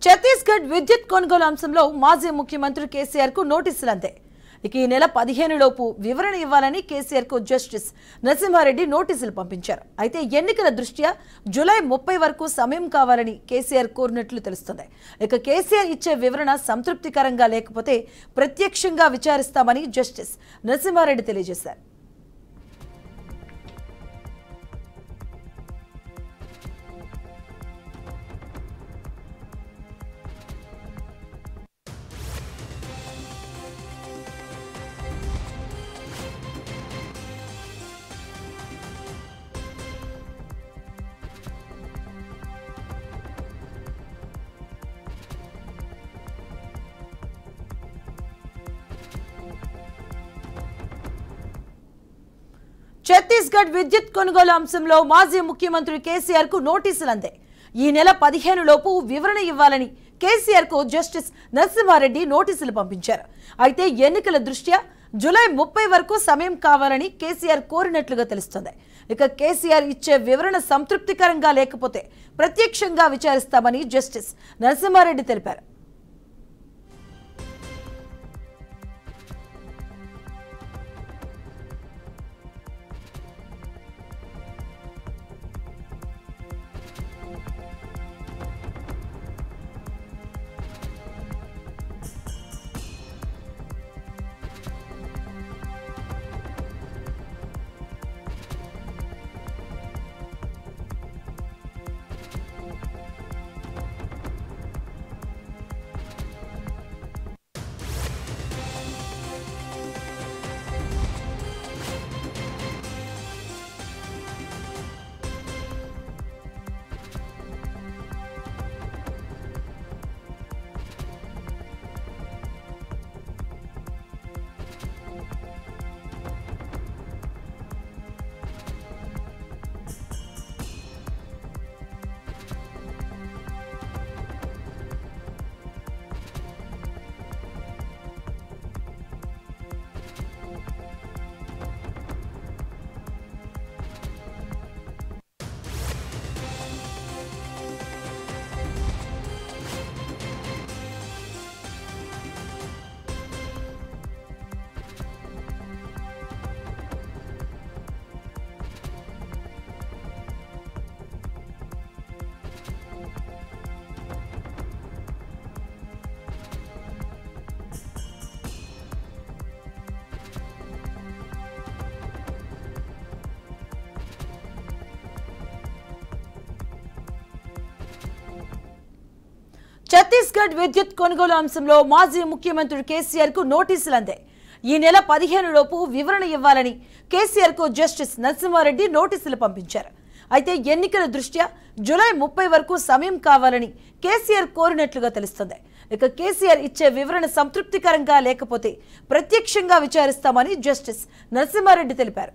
ఛత్తీస్గఢ్ విద్యుత్ కొనుగోలు అంశంలో మాజీ ముఖ్యమంత్రి కేసీఆర్ కు నోటీసులు అందే. ఇక ఈ నెల 15 లోపు వివరణ ఇవ్వాలని కేసీఆర్ కు జస్టిస్ నరసింహారెడ్డి నోటీసులు పంపించారు. అయితే ఎన్నికల దృష్ట్యా జూలై 30 వరకు సమయం కావాలని కేసీఆర్ కోరినట్లు తెలుస్తుంది. ఇక కేసీఆర్ ఇచ్చే వివరణ సంతృప్తికరంగా లేకపోతే ప్రత్యక్షంగా విచారిస్తామని జస్టిస్ నరసింహారెడ్డి తెలియజేశారు. ఛత్తీస్గఢ్ విద్యుత్ కొనుగోలు అంశంలో మాజీ ముఖ్యమంత్రి కేసీఆర్ కు నోటీసులు అందే. ఈ నెల 15 లోపు వివరణ ఇవ్వాలని కేసీఆర్ కు జస్టిస్ నరసింహారెడ్డి నోటీసులు పంపించారు. అయితే ఎన్నికల దృష్ట్యా జూలై 30 వరకు సమయం కావాలని కేసీఆర్ కోరినట్లుగా తెలుస్తుంది. ఇక కేసీఆర్ ఇచ్చే వివరణ సంతృప్తికరంగా లేకపోతే ప్రత్యక్షంగా విచారిస్తామని జస్టిస్ నరసింహారెడ్డి తెలిపారు. ఛత్తీస్గఢ్ విద్యుత్ కొనుగోలు అంశంలో మాజీ ముఖ్యమంత్రి కేసీఆర్ కు నోటీసులు అందే. ఈ నెల 15 లోపు వివరణ ఇవ్వాలని కేసీఆర్ కు జస్టిస్ నరసింహారెడ్డి నోటీసులు పంపించారు. అయితే ఎన్నికల దృష్ట్యా జూలై 30 వరకు సమయం కావాలని కేసీఆర్ కోరినట్లుగా తెలుస్తుంది. ఇక కేసీఆర్ ఇచ్చే వివరణ సంతృప్తికరంగా లేకపోతే ప్రత్యక్షంగా విచారిస్తామని జస్టిస్ నరసింహారెడ్డి తెలిపారు.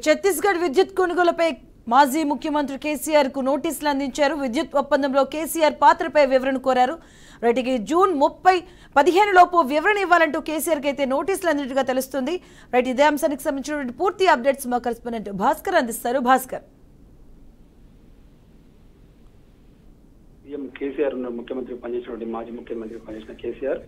ఛత్తీస్గఢ్ విద్యుత్ కొనుగోలుపై మాజీ ముఖ్యమంత్రి కేసీఆర్ కు నోటీసులు అందించారు. విద్యుత్ ఒప్పందంలో కేసీఆర్ పాత్రపై వివరణ కోరారు. జూన్ 15 లోపు వివరణ ఇవ్వాలంటూ కేసీఆర్ కి అయితే నోటీసులు అందినట్టుగా తెలుస్తుంది. ఇదే అంశానికి సంబంధించిన పూర్తి అప్డేట్స్ మా కరెస్పాండెంట్ భాస్కర్ అందిస్తారు. భాస్కర్, కేసీఆర్ ముఖ్యమంత్రి పనిచేసినటువంటి మాజీ ముఖ్యమంత్రి పనిచేసిన కేసీఆర్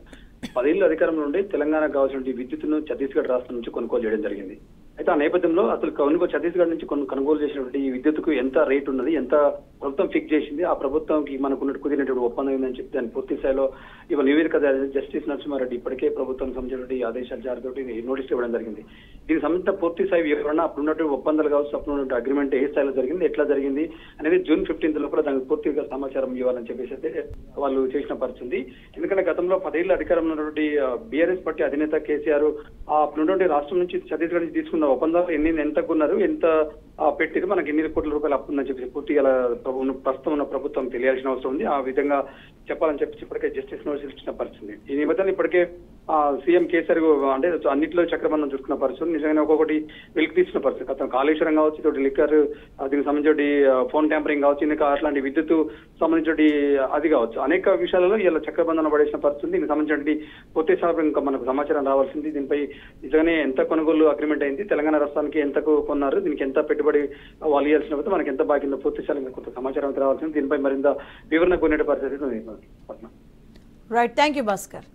10 ఏళ్ల అధికారంలో నుండి తెలంగాణకు కావాల్సిన విద్యుత్తును ఛత్తీస్గఢ్ రాష్ట్రం నుంచి కొనుగోలు చేయడం జరిగింది. అయితే ఆ నేపథ్యంలో అసలు ఛత్తీస్గఢ్ నుంచి కొనుగోలు చేసినటువంటి ఈ విద్యుత్తుకు ఎంత రేట్ ఉన్నది, ఎంత ప్రభుత్వం ఫిక్స్ చేసింది, ఆ ప్రభుత్వంకి మనకు కుదిరినటువంటి ఒప్పందం ఏందని చెప్పి దాన్ని పూర్తి స్థాయిలో ఇవాళ నివేదిక జస్టిస్ నరసింహారెడ్డి ఇప్పటికే ప్రభుత్వం సంబంధించినటువంటి ఆదేశాలు జారీ తోటి నోటీస్ ఇవ్వడం జరిగింది. దీనికి సంబంధించిన పూర్తి స్థాయి వివరణ, అప్పుడున్నటువంటి ఒప్పందాలు కావచ్చు, అప్పుడున్నటువంటి అగ్రిమెంట్ ఏ స్థాయిలో జరిగింది, ఎట్లా జరిగింది అనేది జూన్ 15 లోపల దానికి పూర్తిగా సమాచారం ఇవ్వాలని చెప్పేసి అయితే వాళ్ళు చేసిన పరిస్థితి. ఎందుకంటే గతంలో 10 ఏళ్ల అధికారంలో ఉన్నటువంటి బీఆర్ఎస్ పార్టీ అధినేత కేసీఆర్ అప్పుడున్నటువంటి రాష్ట్రం నుంచి ఛత్తీస్గఢ్ నుంచి తీసుకున్న ఒప్పందాలు ఎంత కొన్నారు, ఎంత పెట్టిరు, మనకి ఎన్ని కోట్ల రూపాయలు అప్పు ఉందని చెప్పి పూర్తిగా ప్రస్తుతం ఉన్న ప్రభుత్వం తెలియాల్సిన అవసరం ఉంది. ఆ విధంగా చెప్పాలని చెప్పి ఇప్పటికే జస్టిస్ నోటీస్ ఇచ్చిన పరిస్థితి. ఈ నేపథ్యంలో ఇప్పటికే సీఎం కేసీఆర్ అంటే అన్నింటిలో చక్రబంధం చూసుకున్న పరిస్థితి, నిజంగానే ఒక్కొక్కటి వెలికి తీసిన పరిస్థితి. గతం కాళేశ్వరం కావచ్చు, ఇటు లిక్కర్, దీనికి సంబంధించి ఫోన్ ట్యాంపరింగ్ కావచ్చు, ఇంకా అట్లాంటి విద్యుత్ సంబంధించి అది కావచ్చు, అనేక విషయాలలో ఇలా చక్రబంధన పడేసిన పరిస్థితి. దీనికి సంబంధించి పూర్తి స్థాయి ఇంకా మనకు సమాచారం రావాల్సింది. దీనిపై నిజంగానే ఎంత కొనుగోలు అగ్రిమెంట్ అయింది, తెలంగాణ రాష్ట్రానికి ఎంతకు కొన్నారు, దీనికి ఎంత పెట్టుబడి వాళ్ళు ఇవ్వాల్సిన పోతే మనకి ఎంత బాకిందో పూర్తి స్థాయి కొంత సమాచారం రావాల్సింది. దీనిపై మరింత వివరణ కొనే పరిస్థితి ఉంది. Right, thank you Bhaskar.